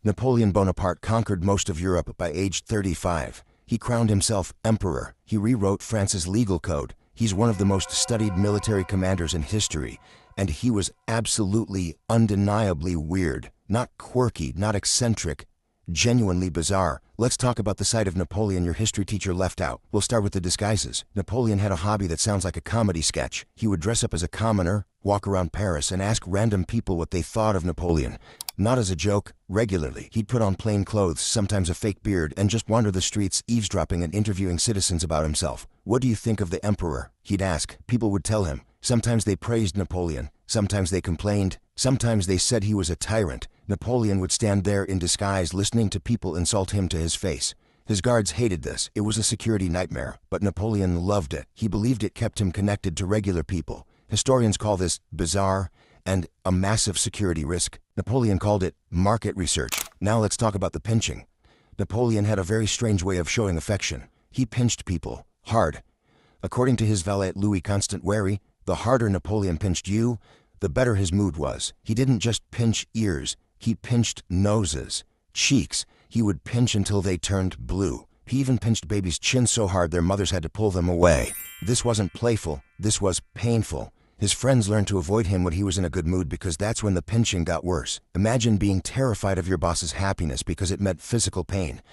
Napoleon Bonaparte conquered most of Europe by age 35. He crowned himself emperor. He rewrote France's legal code. He's one of the most studied military commanders in history, and he was absolutely, undeniably weird. Not quirky, not eccentric, genuinely bizarre. Let's talk about the side of Napoleon your history teacher left out. We'll start with the disguises. Napoleon had a hobby that sounds like a comedy sketch. He would dress up as a commoner, walk around Paris, and ask random people what they thought of Napoleon. Not as a joke, regularly. He'd put on plain clothes, sometimes a fake beard, and just wander the streets, eavesdropping and interviewing citizens about himself. What do you think of the emperor? He'd ask. People would tell him. Sometimes they praised Napoleon. Sometimes they complained. Sometimes they said he was a tyrant. Napoleon would stand there in disguise, listening to people insult him to his face. His guards hated this. It was a security nightmare, but Napoleon loved it. He believed it kept him connected to regular people. Historians call this bizarre and a massive security risk. Napoleon called it market research. Now let's talk about the pinching. Napoleon had a very strange way of showing affection. He pinched people hard. According to his valet Louis Constant Wary, the harder Napoleon pinched you, the better his mood was. He didn't just pinch ears, he pinched noses, cheeks. He would pinch until they turned blue. He even pinched babies' chins so hard their mothers had to pull them away. This wasn't playful, this was painful. His friends learned to avoid him when he was in a good mood because that's when the pinching got worse. Imagine being terrified of your boss's happiness because it meant physical pain.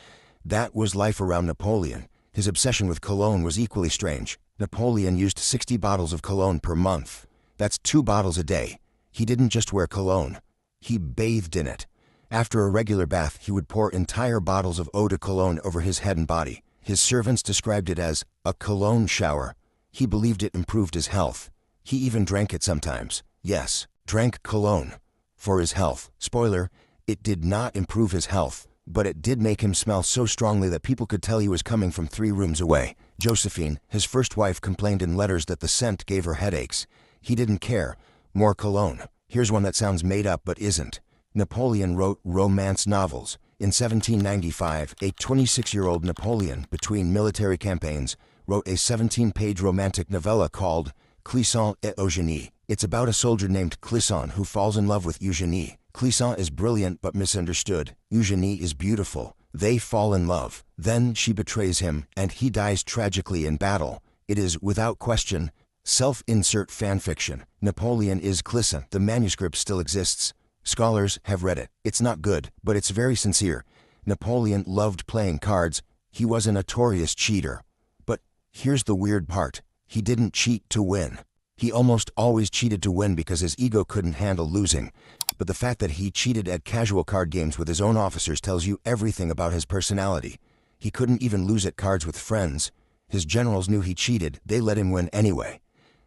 That was life around Napoleon. His obsession with cologne was equally strange. Napoleon used 60 bottles of cologne per month. That's 2 bottles a day. He didn't just wear cologne. He bathed in it. After a regular bath, he would pour entire bottles of eau de cologne over his head and body. His servants described it as a cologne shower. He believed it improved his health. He even drank it sometimes. Yes, drank cologne. For his health. Spoiler, it did not improve his health, but it did make him smell so strongly that people could tell he was coming from 3 rooms away. Josephine, his first wife, complained in letters that the scent gave her headaches. He didn't care. More cologne. Here's one that sounds made up but isn't. Napoleon wrote romance novels. In 1795, a 26-year-old Napoleon, between military campaigns, wrote a 17-page romantic novella called Clisson et Eugénie. It's about a soldier named Clisson who falls in love with Eugénie. Clisson is brilliant but misunderstood. Eugénie is beautiful. They fall in love. Then she betrays him, and he dies tragically in battle. It is, without question, self-insert fanfiction. Napoleon is Clisson. The manuscript still exists. Scholars have read it. It's not good, but it's very sincere. Napoleon loved playing cards. He was a notorious cheater. But here's the weird part. He didn't cheat to win. He almost always cheated to win because his ego couldn't handle losing. But the fact that he cheated at casual card games with his own officers tells you everything about his personality. He couldn't even lose at cards with friends. His generals knew he cheated. They let him win anyway.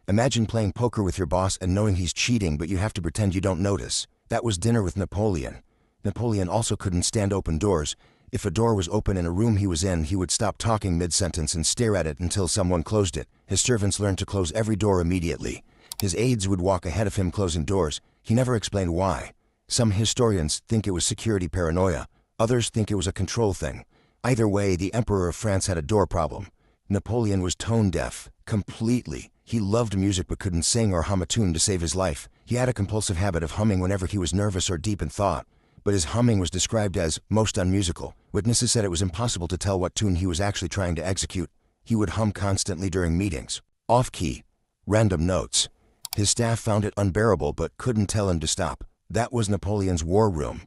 Imagine playing poker with your boss and knowing he's cheating, but you have to pretend you don't notice. That was dinner with Napoleon. Napoleon also couldn't stand open doors. If a door was open in a room he was in, he would stop talking mid-sentence and stare at it until someone closed it. His servants learned to close every door immediately. His aides would walk ahead of him closing doors. He never explained why. Some historians think it was security paranoia. Others think it was a control thing. Either way, the Emperor of France had a door problem. Napoleon was tone deaf, completely. He loved music but couldn't sing or hum a tune to save his life. He had a compulsive habit of humming whenever he was nervous or deep in thought. But his humming was described as most unmusical. Witnesses said it was impossible to tell what tune he was actually trying to execute. He would hum constantly during meetings. Off-key. Random notes. His staff found it unbearable but couldn't tell him to stop. That was Napoleon's war room.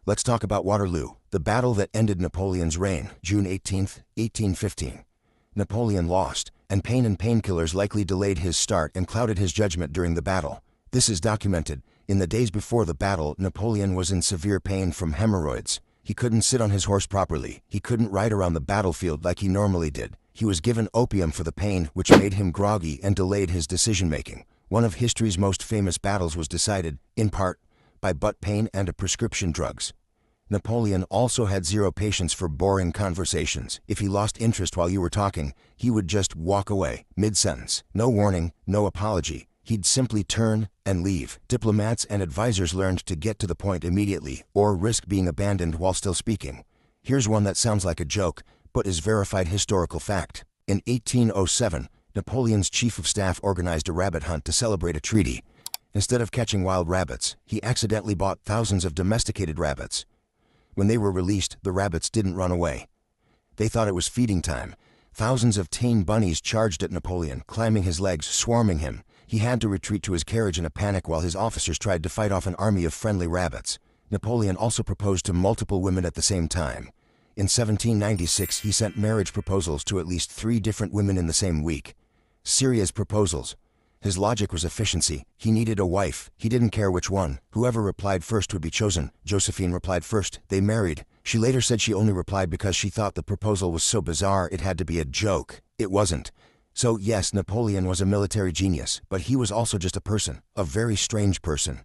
Let's talk about Waterloo, the battle that ended Napoleon's reign, June 18, 1815. Napoleon lost, and pain and painkillers likely delayed his start and clouded his judgment during the battle. This is documented. In the days before the battle, Napoleon was in severe pain from hemorrhoids. He couldn't sit on his horse properly. He couldn't ride around the battlefield like he normally did. He was given opium for the pain, which made him groggy and delayed his decision-making. One of history's most famous battles was decided, in part, by butt pain and prescription drugs. Napoleon also had zero patience for boring conversations. If he lost interest while you were talking, he would just walk away, mid-sentence. No warning, no apology. He'd simply turn and leave. Diplomats and advisors learned to get to the point immediately, or risk being abandoned while still speaking. Here's one that sounds like a joke, but is verified historical fact. In 1807, Napoleon's chief of staff organized a rabbit hunt to celebrate a treaty. Instead of catching wild rabbits, he accidentally bought thousands of domesticated rabbits. When they were released, the rabbits didn't run away. They thought it was feeding time. Thousands of tame bunnies charged at Napoleon, climbing his legs, swarming him. He had to retreat to his carriage in a panic while his officers tried to fight off an army of friendly rabbits. Napoleon also proposed to multiple women at the same time. In 1796, he sent marriage proposals to at least 3 different women in the same week. Serious proposals. His logic was efficiency. He needed a wife. He didn't care which one. Whoever replied first would be chosen. Josephine replied first. They married. She later said she only replied because she thought the proposal was so bizarre it had to be a joke. It wasn't. So yes, Napoleon was a military genius, but he was also just a person, a very strange person.